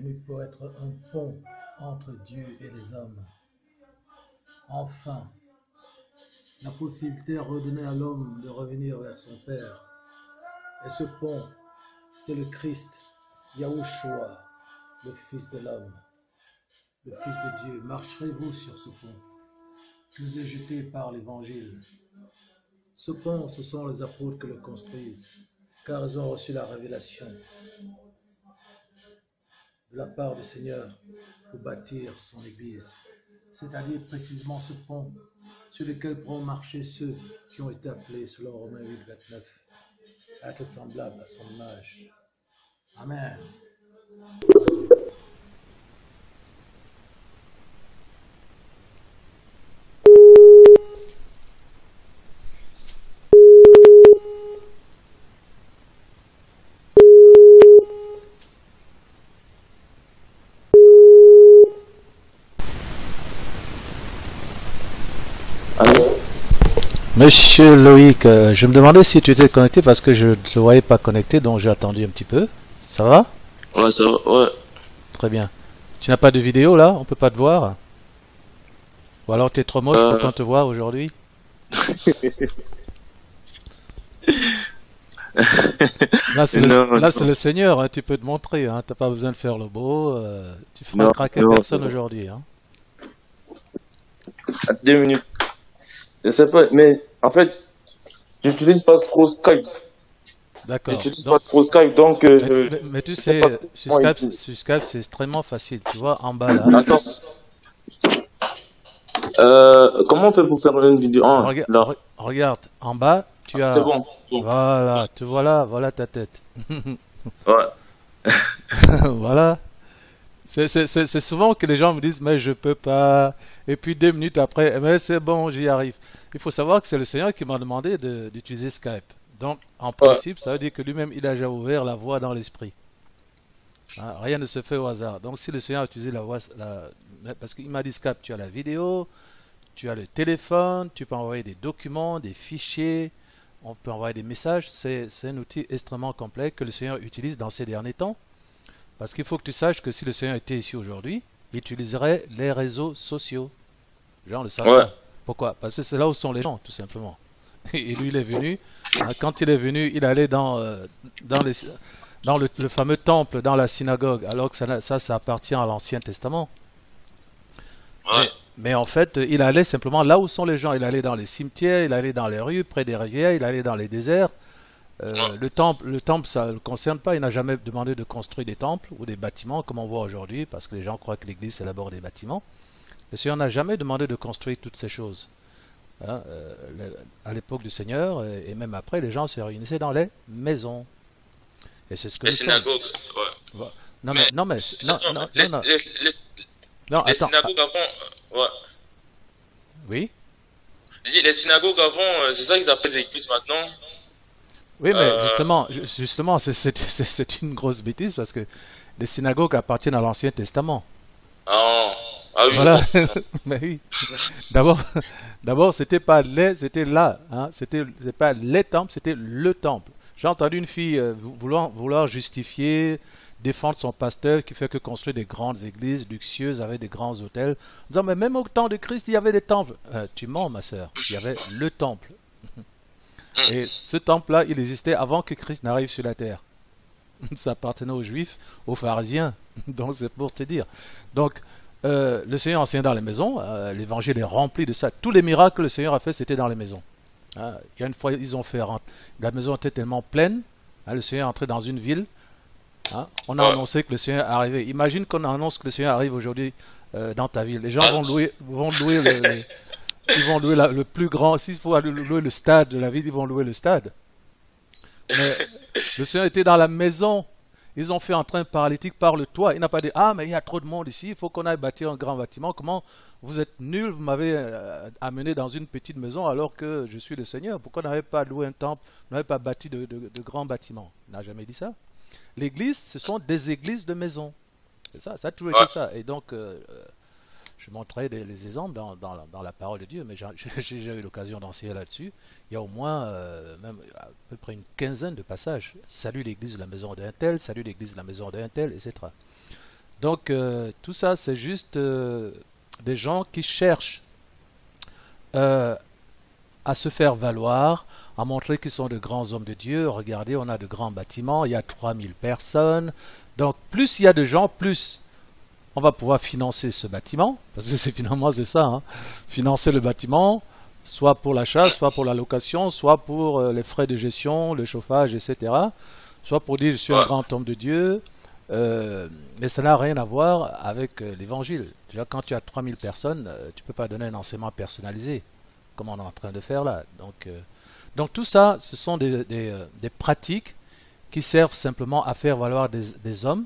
venu pour être un pont entre Dieu et les hommes. Enfin, la possibilité redonnée à l'homme de revenir vers son Père. Et ce pont, c'est le Christ, Yahushua, le Fils de l'homme, le Fils de Dieu. Marcherez-vous sur ce pont qui vous est jeté par l'Évangile. Ce pont, ce sont les apôtres qui le construisent, car ils ont reçu la révélation de la part du Seigneur pour bâtir son Église. C'est-à-dire précisément ce pont sur lequel pourront marcher ceux qui ont été appelés, selon Romains 8, 29, à être semblables à son image. Amen. Monsieur Loïc, je me demandais si tu étais connecté parce que je ne te voyais pas connecté, donc j'ai attendu un petit peu. Ça va? Ouais, ça va, ouais. Très bien. Tu n'as pas de vidéo là? On peut pas te voir? Ou alors tu es trop moche pour qu'on te voit aujourd'hui? Là c'est le Seigneur, hein, tu peux te montrer, hein, t'as pas besoin de faire le beau, tu feras craquer personne aujourd'hui. Hein. À 2 minutes. Je sais pas, mais en fait, j'utilise pas trop Skype. D'accord. J'utilise pas trop Skype, donc... mais tu sais, sur Skype c'est extrêmement facile, tu vois, en bas là. Attends. Comment on fait pour faire une vidéo? Regarde, en bas, tu as... C'est bon. Voilà, tu vois là, voilà ta tête. Ouais. Voilà. C'est souvent que les gens me disent, mais je peux pas. Et puis 2 minutes après, mais c'est bon, j'y arrive. Il faut savoir que c'est le Seigneur qui m'a demandé d'utiliser Skype. Donc, en principe, ça veut dire que lui-même, il a déjà ouvert la voie dans l'esprit. Hein, rien ne se fait au hasard. Donc, si le Seigneur a utilisé la voie, parce qu'il m'a dit Skype, tu as la vidéo, tu as le téléphone, tu peux envoyer des documents, des fichiers, on peut envoyer des messages. C'est un outil extrêmement complet que le Seigneur utilise dans ces derniers temps. Parce qu'il faut que tu saches que si le Seigneur était ici aujourd'hui, il utiliserait les réseaux sociaux. Genre le savent pas. Pourquoi? Parce que c'est là où sont les gens, tout simplement. Et lui, il est venu. Quand il est venu, il allait dans le fameux temple, dans la synagogue, alors que ça appartient à l'Ancien Testament. Ouais. Mais en fait, il allait simplement là où sont les gens. Il allait dans les cimetières, il allait dans les rues, près des rivières, il allait dans les déserts. Le temple, ça ne le concerne pas. Il n'a jamais demandé de construire des temples ou des bâtiments comme on voit aujourd'hui, parce que les gens croient que l'Église c'est d'abord des bâtiments. Le Seigneur n'a jamais demandé de construire toutes ces choses. Hein, à l'époque du Seigneur et même après, les gens se réunissaient dans les maisons. Et c'est ce que les synagogues. Ouais. Non mais les synagogues avant. Ouais. Oui. Je dis les synagogues avant, c'est ça qu'ils appellent les églises maintenant. Oui, mais justement, c'est une grosse bêtise parce que les synagogues appartiennent à l'Ancien Testament. Ah oui, voilà. Mais oui. D'abord, c'était pas c'était là. Hein. C'est pas les temples, c'était le temple. J'ai entendu une fille vouloir justifier, défendre son pasteur qui fait que construire des grandes églises luxueuses avec des grands hôtels. En disant, mais même au temps de Christ, il y avait des temples. Tu mens, ma sœur. Il y avait le temple. Et ce temple-là, il existait avant que Christ n'arrive sur la terre. Ça appartenait aux Juifs, aux pharisiens. Donc c'est pour te dire. Donc le Seigneur enseigne dans les maisons. L'évangile est rempli de ça. Tous les miracles que le Seigneur a fait, c'était dans les maisons. Il y a une fois, ils ont fait la maison était tellement pleine. Le Seigneur est entré dans une ville. On a annoncé que le Seigneur est arrivé. Imagine qu'on annonce que le Seigneur arrive aujourd'hui dans ta ville. Les gens vont louer ils vont louer le plus grand. S'il faut aller louer le stade de la ville, ils vont louer le stade. Mais le Seigneur était dans la maison. Ils ont fait entrer un paralytique par le toit. Il n'a pas dit, ah, mais il y a trop de monde ici, il faut qu'on aille bâtir un grand bâtiment. Comment vous êtes nuls, vous m'avez amené dans une petite maison alors que je suis le Seigneur. Pourquoi n'avez pas loué un temple, n'avez pas bâti de grands bâtiments? Il n'a jamais dit ça. L'église, ce sont des églises de maison. C'est ça, ça a toujours été ça. Et donc, je montrerai les exemples dans la parole de Dieu, mais j'ai déjà eu l'occasion d'enseigner là-dessus. Il y a au moins, même à peu près une quinzaine de passages. Salut l'église de la maison d'un tel, salut l'église de la maison d'un tel, etc. Donc tout ça, c'est juste des gens qui cherchent euh, à se faire valoir, à montrer qu'ils sont de grands hommes de Dieu. Regardez, on a de grands bâtiments, il y a 3000 personnes. Donc plus il y a de gens, plus on va pouvoir financer ce bâtiment, parce que c'est finalement c'est ça, hein. Financer le bâtiment, soit pour l'achat, soit pour la location, soit pour les frais de gestion, le chauffage, etc. Soit pour dire je suis un Ouais, grand homme de Dieu, mais ça n'a rien à voir avec l'évangile. Déjà, quand tu as 3000 personnes, tu ne peux pas donner un enseignement personnalisé, comme on est en train de faire là. Donc tout ça, ce sont des pratiques qui servent simplement à faire valoir des hommes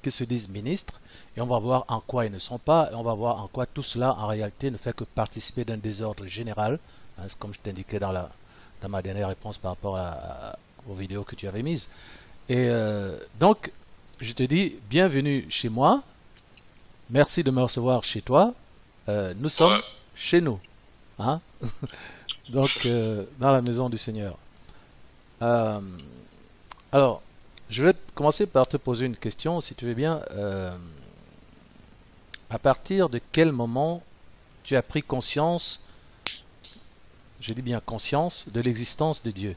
qui se disent ministres, et on va voir en quoi ils ne sont pas, et on va voir en quoi tout cela en réalité ne fait que participer d'un désordre général, hein, comme je t'indiquais dans ma dernière réponse par rapport aux vidéos que tu avais mises. Et donc, je te dis, bienvenue chez moi, merci de me recevoir chez toi, nous sommes ouais. chez nous, hein? Donc, dans la maison du Seigneur. Euh, alors, je vais commencer par te poser une question, si tu veux bien. À partir de quel moment tu as pris conscience, je dis bien conscience, de l'existence de Dieu?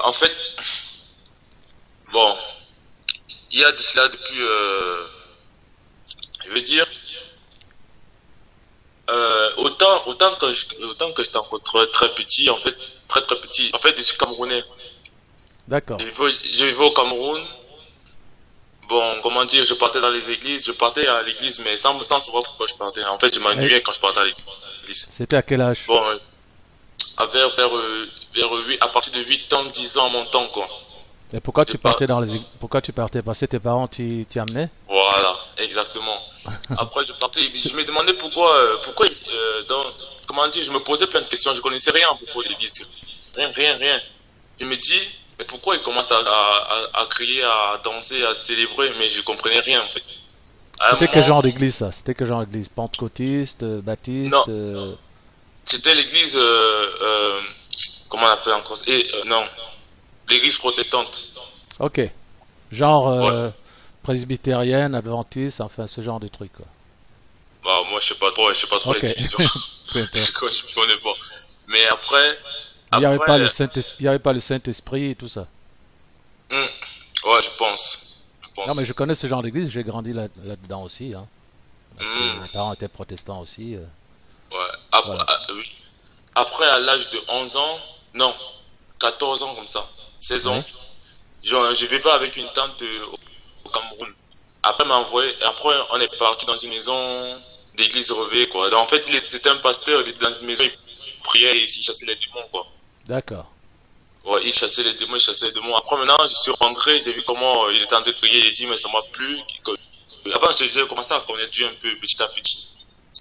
En fait, bon, il y a de cela depuis, je veux dire, autant que j'étais encore très petit, en fait, très petit. En fait, je suis Camerounais. D'accord. Je vivais au Cameroun. Bon, comment dire, je partais dans les églises, je partais à l'église, mais sans savoir pourquoi je partais. En fait, je Et m'ennuyais quand je partais à l'église. c'était à quel âge? Bon, à partir de 8 ans, 10 ans, à mon temps, quoi. Et pourquoi Je tu par- partais pourquoi tu partais? Parce que tes parents t'y amenaient? Voilà, exactement. Après, je partais, C'est- je me demandais pourquoi, comment dire, je me posais plein de questions, je connaissais rien à propos de l'église. Rien. Je me dis, mais pourquoi ils commencent à crier, à danser, à célébrer, mais je comprenais rien, en fait. À un C'était quel moment, genre d'église ça? C'était quel genre d'église? Pentecôtiste, non, baptiste? c'était l'église, comment on appelle encore, non, l'église protestante. Ok. Genre Ouais. presbytérienne, adventiste, enfin ce genre de truc quoi. Bah, moi, je sais pas trop les Ok. divisions. Peu importe. Je connais pas. Mais après, Il n'y avait pas après, il y avait pas le Saint-Esprit et tout ça. hmm, ouais, je pense. Je Non, mais pense. je connais ce genre d'église, j'ai grandi là-dedans aussi, hein, parce que Hmm, mes parents étaient protestants aussi. ouais. Voilà. Oui. Après, à l'âge de 11 ans, non, 14 ans comme ça, 16 ans, Oui. je vivais pas avec une tante au Cameroun. Après, après, on est parti dans une maison d'église revêt, quoi. Donc, en fait, c'était un pasteur, il était dans une maison, il priait et il chassait les démons, quoi. D'accord. Ouais, il chassait les démons, il chassait les démons. Après, maintenant, je suis rentré, j'ai vu comment il était en train de prier, j'ai dit, mais ça m'a plu. Avant, j'ai commencé à connaître Dieu un peu, petit à petit.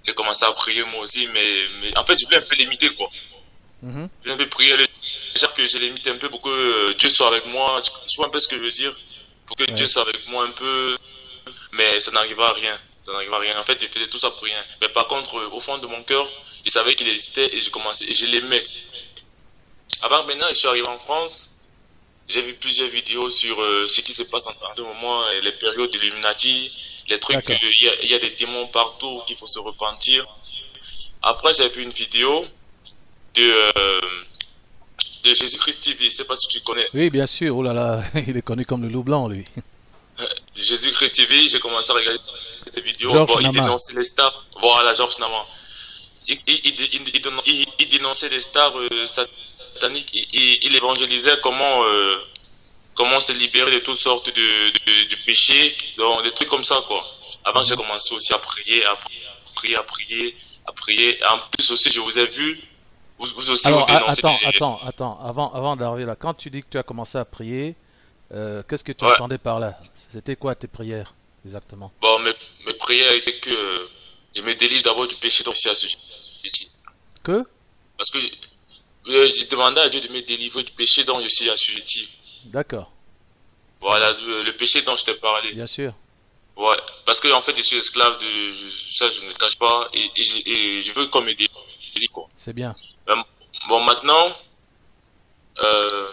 J'ai commencé à prier moi aussi, mais en fait, je voulais un peu l'imiter, quoi. Mhm. Je voulais un peu prier le genre que je l'imite un peu pour que Dieu soit avec moi. Tu vois un peu ce que je veux dire? Pour que Dieu Ouais. soit avec moi un peu, mais ça n'arriva à rien. Ça n'arriva à rien. En fait, je faisais tout ça pour rien. Mais par contre, au fond de mon cœur, je savais qu'il existait et et je l'aimais. Avant maintenant, je suis arrivé en France. J'ai vu plusieurs vidéos sur ce qui se passe en ce moment, les périodes d'Illuminati, les trucs, D'accord. il y a des démons partout, qu'il faut se repentir. Après, j'ai vu une vidéo de, euh, de Jésus-Christ TV, je sais pas si tu connais. Oui, bien sûr. Oh là là, il est connu comme le loup blanc, lui. Jésus-Christ TV, j'ai commencé à regarder cette vidéo. Georges Bon, il Nama. dénonçait les stars. Voilà, Georges Naman. Il dénonçait les stars sataniques. Il évangélisait comment se libérer de toutes sortes du péché, donc des trucs comme ça, quoi. Avant, j'ai Mhm. commencé aussi à prier, à prier. En plus aussi, je vous ai vu, vous aussi, vous Alors, dénoncez des... attends. Avant d'arriver là, quand tu dis que tu as commencé à prier, qu'est-ce que tu Ouais, entendais par là? C'était quoi tes prières exactement? bon, mes prières étaient que je me délivre d'abord du péché dont je suis assujetti. Que? Parce que j'ai demandé à Dieu de me délivrer du péché dont je suis assujetti. D'accord. Voilà, le péché dont je t'ai parlé. Bien sûr. Ouais, parce que en fait, je suis esclave ça, je ne le cache pas, et je veux qu'on me délivre, quoi. C'est bien. Euh, Bon, maintenant, euh,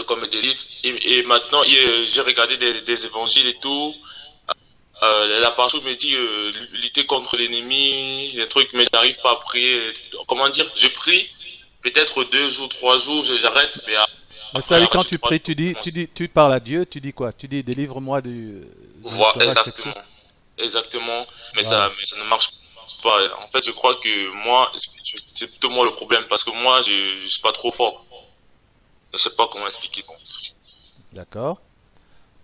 comme des livres. Et maintenant, j'ai regardé des évangiles et tout. La parole me dit lutter contre l'ennemi, des trucs, mais j'arrive pas à prier. Comment dire? Je prie peut-être 2 jours, 3 jours, j'arrête. Mais ça, quand tu pries, tu parles à Dieu, tu dis quoi? Tu dis délivre-moi de voilà, exactement. Mais ça ne marche pas. En fait, je crois que moi, c'est plutôt moi le problème parce que moi, je suis pas trop fort. Je sais pas comment expliquer. Bon. D'accord.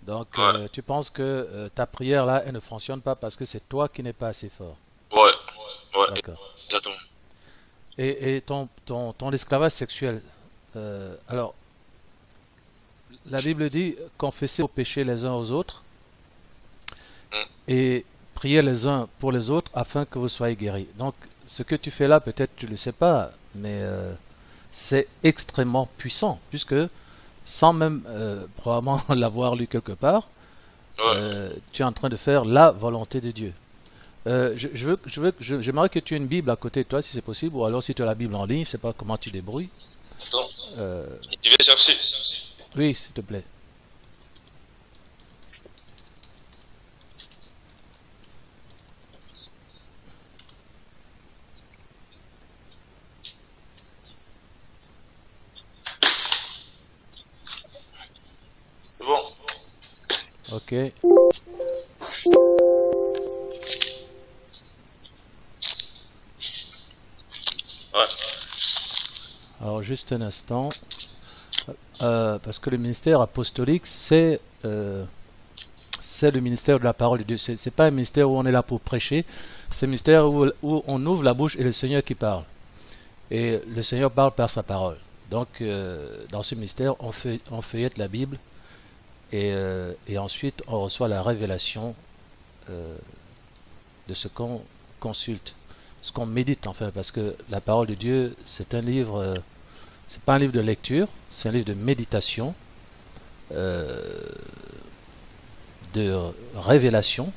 Donc, Ouais. tu penses que ta prière là, elle ne fonctionne pas parce que c'est toi qui n'es pas assez fort. Ouais, D'accord. exactement. Et ton esclavage sexuel. Alors, la Bible dit confessez vos péchés les uns aux autres Mm. et priez les uns pour les autres afin que vous soyez guéris. Donc, ce que tu fais là, peut-être tu ne le sais pas, mais c'est extrêmement puissant, puisque sans même probablement l'avoir lu quelque part, Ouais. tu es en train de faire la volonté de Dieu. J'aimerais que tu aies une Bible à côté de toi, si c'est possible, ou alors si tu as la Bible en ligne, je ne sais pas comment tu débrouilles. Attends, Euh, je vais chercher. oui, s'il te plaît. C'est bon. Ok. Ouais. Alors, juste un instant. Parce que le ministère apostolique, c'est le ministère de la parole de Dieu. C'est pas un ministère où on est là pour prêcher. C'est un ministère où on ouvre la bouche et le Seigneur qui parle. Et le Seigneur parle par sa parole. Donc, dans ce ministère, on feuillette la Bible et ensuite on reçoit la révélation de ce qu'on consulte, ce qu'on médite enfin, parce que la parole de Dieu, c'est un livre, c'est pas un livre de lecture, c'est un livre de méditation, euh, de révélation,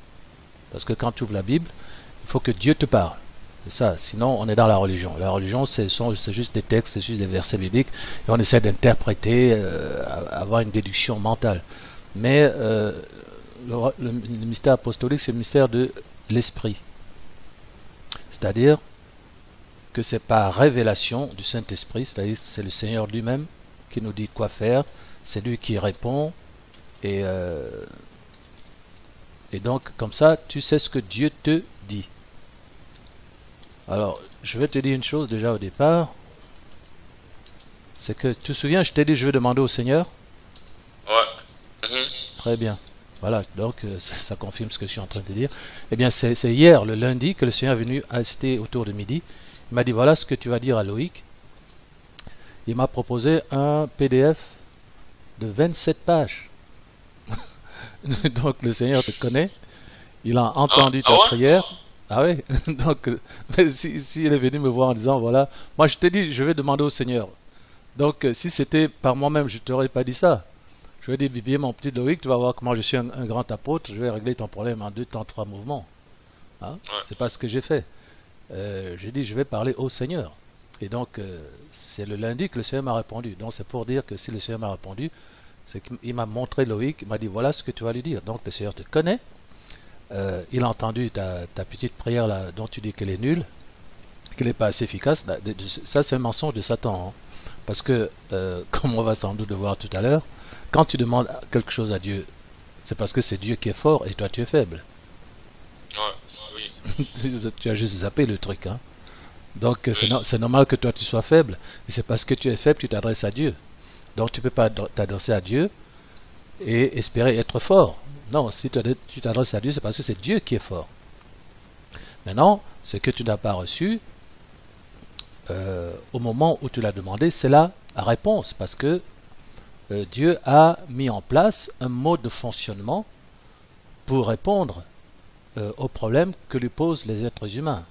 parce que quand tu ouvres la Bible, il faut que Dieu te parle. C'est ça, sinon on est dans la religion. La religion, c'est juste des textes, c'est juste des versets bibliques, et on essaie d'interpréter, avoir une déduction mentale. Mais le mystère apostolique, c'est le mystère de l'esprit. C'est-à-dire que c'est par révélation du Saint-Esprit, c'est-à-dire que c'est le Seigneur lui-même qui nous dit quoi faire, c'est lui qui répond, et donc comme ça, tu sais ce que Dieu te dit. Alors, je vais te dire une chose déjà au départ, c'est que, tu te souviens, je t'ai dit je vais demander au Seigneur. Ouais. Mhm. Très bien. Voilà, donc ça confirme ce que je suis en train de dire. Eh bien, c'est hier, le lundi, que le Seigneur est venu assister autour de midi. Il m'a dit, voilà ce que tu vas dire à Loïc. Il m'a proposé un PDF de 27 pages. Donc, le Seigneur te connaît. Il a entendu ta Ouais? prière. Ah oui, donc si il est venu me voir en disant, voilà, moi je t'ai dit, je vais demander au Seigneur. Donc, si c'était par moi-même, je ne t'aurais pas dit ça. Je vais dire, Bibier, mon petit Loïc, tu vas voir comment je suis un grand apôtre, je vais régler ton problème en 2 temps, 3 mouvements. Hein? Ouais. C'est pas ce que j'ai fait. J'ai dit, je vais parler au Seigneur. Et donc, c'est le lundi que le Seigneur m'a répondu. Donc, c'est pour dire que si le Seigneur m'a répondu, c'est qu'il m'a montré Loïc, il m'a dit, voilà ce que tu vas lui dire. Donc, le Seigneur te connaît. Il a entendu ta petite prière là, dont tu dis qu'elle est nulle, qu'elle n'est pas assez efficace. Ça, c'est un mensonge de Satan. Hein. Parce que, comme on va sans doute le voir tout à l'heure, quand tu demandes quelque chose à Dieu, c'est parce que c'est Dieu qui est fort et toi tu es faible. Ouais. Oui. Tu as juste zappé le truc. Hein. Donc c'est normal que toi tu sois faible. Et c'est parce que tu es faible que tu t'adresses à Dieu. Donc tu ne peux pas t'adresser à Dieu et espérer être fort. Non, si tu t'adresses à Dieu, c'est parce que c'est Dieu qui est fort. Maintenant, ce que tu n'as pas reçu, au moment où tu l'as demandé, c'est la réponse. Parce que Dieu a mis en place un mode de fonctionnement pour répondre aux problèmes que lui posent les êtres humains.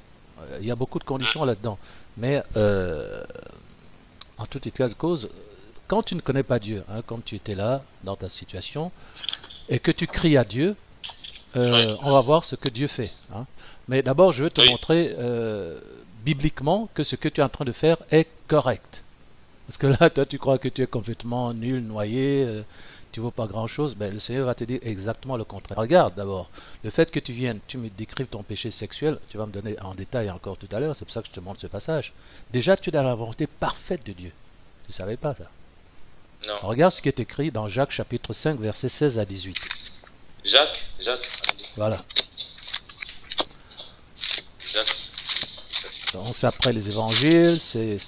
Il y a beaucoup de conditions là-dedans. Mais en tout état de cause, quand tu ne connais pas Dieu, hein, comme tu étais là, dans ta situation, et que tu cries à Dieu, on va voir ce que Dieu fait. Hein. Mais d'abord, je veux te montrer bibliquement que ce que tu es en train de faire est correct. Parce que là, toi, tu crois que tu es complètement nul, noyé, tu ne vaux pas grand-chose. Ben, le Seigneur va te dire exactement le contraire. Regarde d'abord, le fait que tu viennes, tu me décrives ton péché sexuel, tu vas me donner en détail encore tout à l'heure, c'est pour ça que je te montre ce passage. Déjà, tu es dans la volonté parfaite de Dieu. Tu ne savais pas ça. Non. Regarde ce qui est écrit dans Jacques chapitre 5, versets 16 à 18. Jacques. Voilà. Jacques. Donc c'est après les évangiles, c'est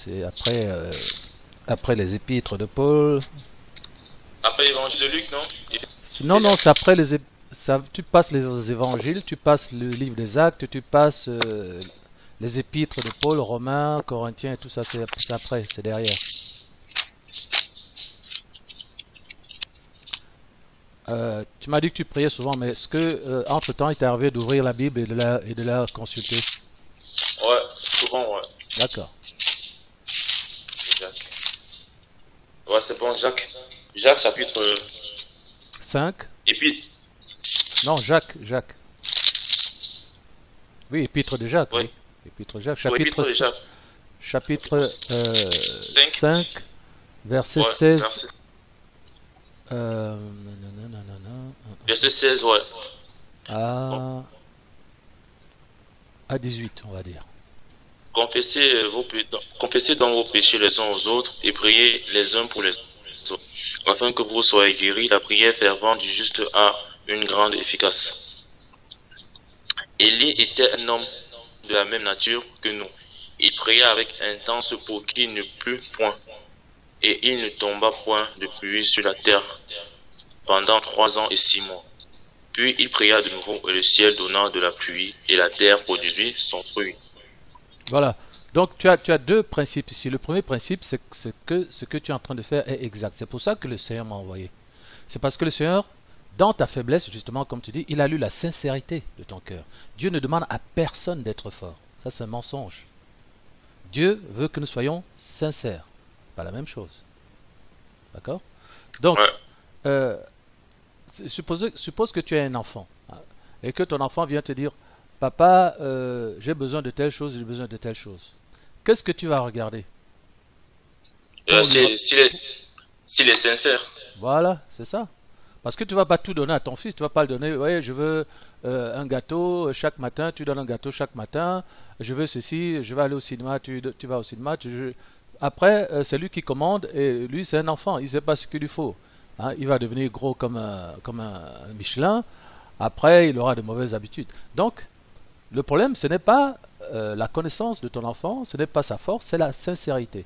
après les épîtres de Paul. Après l'évangile de Luc, non? Non, c'est après tu passes les évangiles, tu passes le livre des Actes, tu passes les épîtres de Paul, Romains, Corinthiens et tout ça, c'est après, c'est derrière. Tu m'as dit que tu priais souvent, mais est-ce que entre-temps il t'est arrivé d'ouvrir la Bible et de la consulter? Ouais, souvent, ouais. D'accord. Jacques. Ouais, c'est bon, Jacques. Jacques, chapitre 5. Et puis. Non, Jacques. Oui, épître de Jacques. Oui. Oui. Épître de Jacques, Ouais, épître de Jacques. chapitre 5, verset Ouais, 16. Verset 16, ouais. À 18, on va dire. Confessez donc vos péchés les uns aux autres et priez les uns pour les autres, afin que vous soyez guéris. La prière fervente du juste a une grande efficace. Élie était un homme de la même nature que nous. Il pria avec intense pour qu'il ne plût point, et il ne tomba point de pluie sur la terre pendant 3 ans et 6 mois. Puis il pria de nouveau, et le ciel donna de la pluie, et la terre produisit son fruit. Voilà. Donc tu as deux principes ici. Le premier principe, c'est que ce que tu es en train de faire est exact. C'est pour ça que le Seigneur m'a envoyé. C'est parce que le Seigneur, dans ta faiblesse, justement, comme tu dis, il a lu la sincérité de ton cœur. Dieu ne demande à personne d'être fort. Ça, c'est un mensonge. Dieu veut que nous soyons sincères. Pas la même chose. D'accord? Donc, Ouais. suppose que tu es un enfant et que ton enfant vient te dire, papa, j'ai besoin de telle chose, j'ai besoin de telle chose. Qu'est-ce que tu vas regarder? S'il est sincère. Voilà, c'est ça. Parce que tu ne vas pas tout donner à ton fils. Tu ne vas pas le donner, ouais, je veux un gâteau chaque matin, tu donnes un gâteau chaque matin, je veux ceci, je vais aller au cinéma, tu vas au cinéma. Après, c'est lui qui commande et lui, c'est un enfant, il ne sait pas ce qu'il lui faut. Hein, il va devenir gros comme un Michelin. Après, il aura de mauvaises habitudes. Donc, le problème, ce n'est pas la connaissance de ton enfant, ce n'est pas sa force, c'est la sincérité.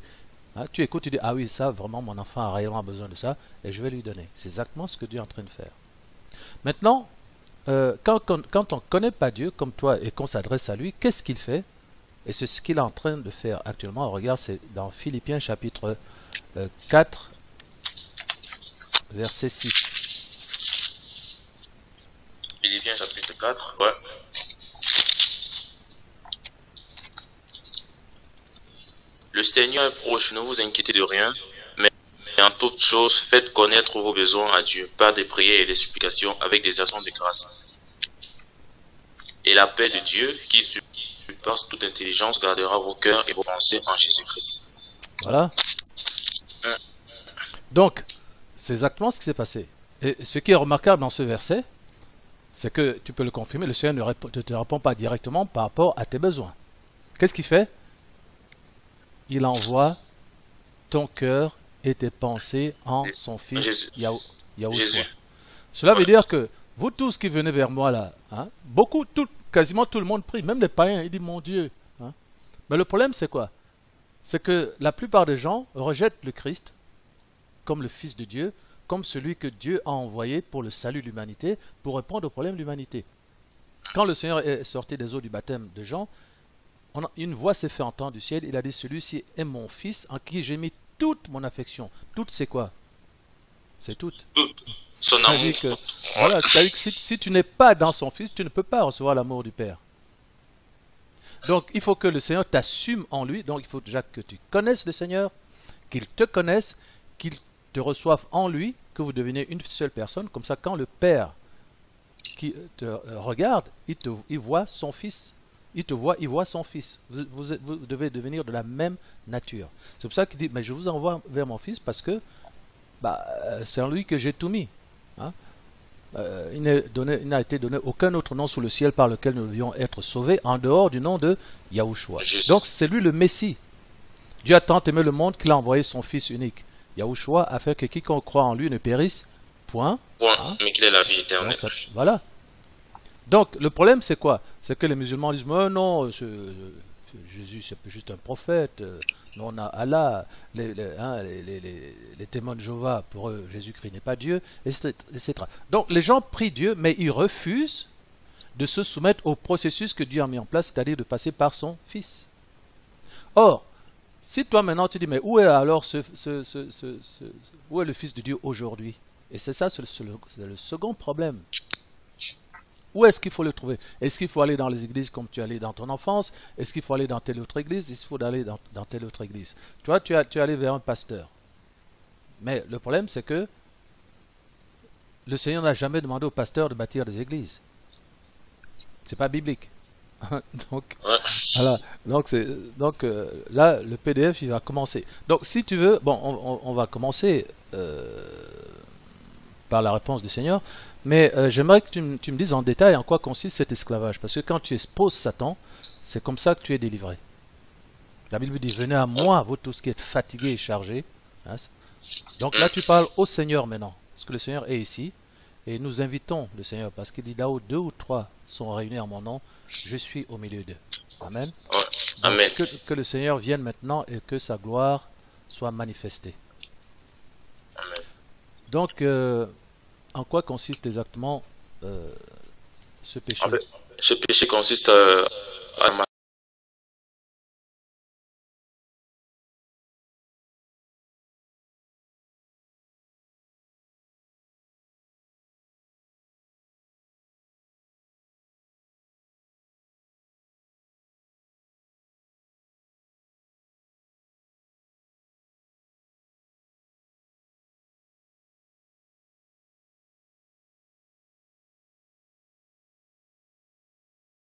Hein, tu écoutes, tu dis, ah oui, ça, vraiment, mon enfant a réellement besoin de ça, et je vais lui donner. C'est exactement ce que Dieu est en train de faire. Maintenant, quand on ne connaît pas Dieu, comme toi, et qu'on s'adresse à lui, qu'est-ce qu'il fait? Et c'est ce qu'il est en train de faire actuellement. Regarde, c'est dans Philippiens chapitre 4, verset 6. Philippiens chapitre 4, ouais. Le Seigneur est proche, ne vous inquiétez de rien, mais en toute chose, faites connaître vos besoins à Dieu par des prières et des supplications avec des actions de grâce. Et la paix de Dieu, qui surpasse toute intelligence, gardera vos cœurs et vos pensées en Jésus-Christ. Voilà. Donc, c'est exactement ce qui s'est passé. Et ce qui est remarquable dans ce verset, c'est que tu peux le confirmer, le Seigneur ne te répond pas directement par rapport à tes besoins. Qu'est-ce qu'il fait? Il envoie ton cœur et tes pensées en son fils Yahushua. Cela veut dire que vous tous qui venez vers moi là, hein, quasiment tout le monde prie, même les païens, ils disent mon Dieu. Hein. Mais le problème c'est quoi? C'est que la plupart des gens rejettent le Christ comme le Fils de Dieu, comme celui que Dieu a envoyé pour le salut de l'humanité, pour répondre aux problèmes de l'humanité. Quand le Seigneur est sorti des eaux du baptême de Jean, une voix s'est fait entendre du ciel, il a dit, celui-ci est mon fils en qui j'ai mis toute mon affection. Toute c'est quoi? C'est toute. Son amour. Voilà, c'est-à-dire que si tu n'es pas dans son fils, tu ne peux pas recevoir l'amour du Père. Donc il faut que le Seigneur t'assume en lui, donc il faut déjà que tu connaisses le Seigneur, qu'il te connaisse, qu'il te reçoive en lui, que vous deveniez une seule personne, comme ça quand le Père qui te regarde, il voit son fils. il te voit, il voit son fils. Vous devez devenir de la même nature. C'est pour ça qu'il dit, mais je vous envoie vers mon fils parce que c'est en lui que j'ai tout mis. Hein. Il n'a été donné aucun autre nom sous le ciel par lequel nous devions être sauvés en dehors du nom de Yahushua. Donc c'est lui le Messie. Dieu a tant aimé le monde qu'il a envoyé son fils unique, Yahushua, afin que quiconque croit en lui ne périsse point. Hein? Mais qu'il ait la vie éternelle. Donc, voilà. Donc le problème c'est quoi? C'est que les musulmans disent mais non, Jésus c'est juste un prophète, nous on a Allah, les témoins de Jéhovah, pour eux Jésus-Christ n'est pas Dieu, etc. Donc les gens prient Dieu mais ils refusent de se soumettre au processus que Dieu a mis en place, c'est-à-dire de passer par son fils. Or, si toi maintenant tu dis mais où est alors où est le fils de Dieu aujourd'hui? Et c'est ça, c'est le second problème. Où est-ce qu'il faut le trouver? Est-ce qu'il faut aller dans les églises comme tu allais dans ton enfance? Est-ce qu'il faut aller dans telle autre église? Est-ce qu'il faut aller dans telle autre église? Toi, tu es allé vers un pasteur. Mais le problème, c'est que le Seigneur n'a jamais demandé au pasteur de bâtir des églises. C'est pas biblique. Donc, voilà. Donc là, le PDF, il va commencer. Donc, si tu veux, bon, on va commencer par la réponse du Seigneur. Mais j'aimerais que tu me dises en détail en quoi consiste cet esclavage. Parce que quand tu exposes Satan, c'est comme ça que tu es délivré. La Bible dit, venez à moi, vous tous qui êtes fatigués et chargés. Hein. Donc là, tu parles au Seigneur maintenant. Parce que le Seigneur est ici. Et nous invitons le Seigneur. Parce qu'il dit, là où 2 ou 3 sont réunis en mon nom, je suis au milieu d'eux. Amen. Amen. Que le Seigneur vienne maintenant et que sa gloire soit manifestée. Amen. Donc, en quoi consiste exactement ce péché? Ce péché consiste à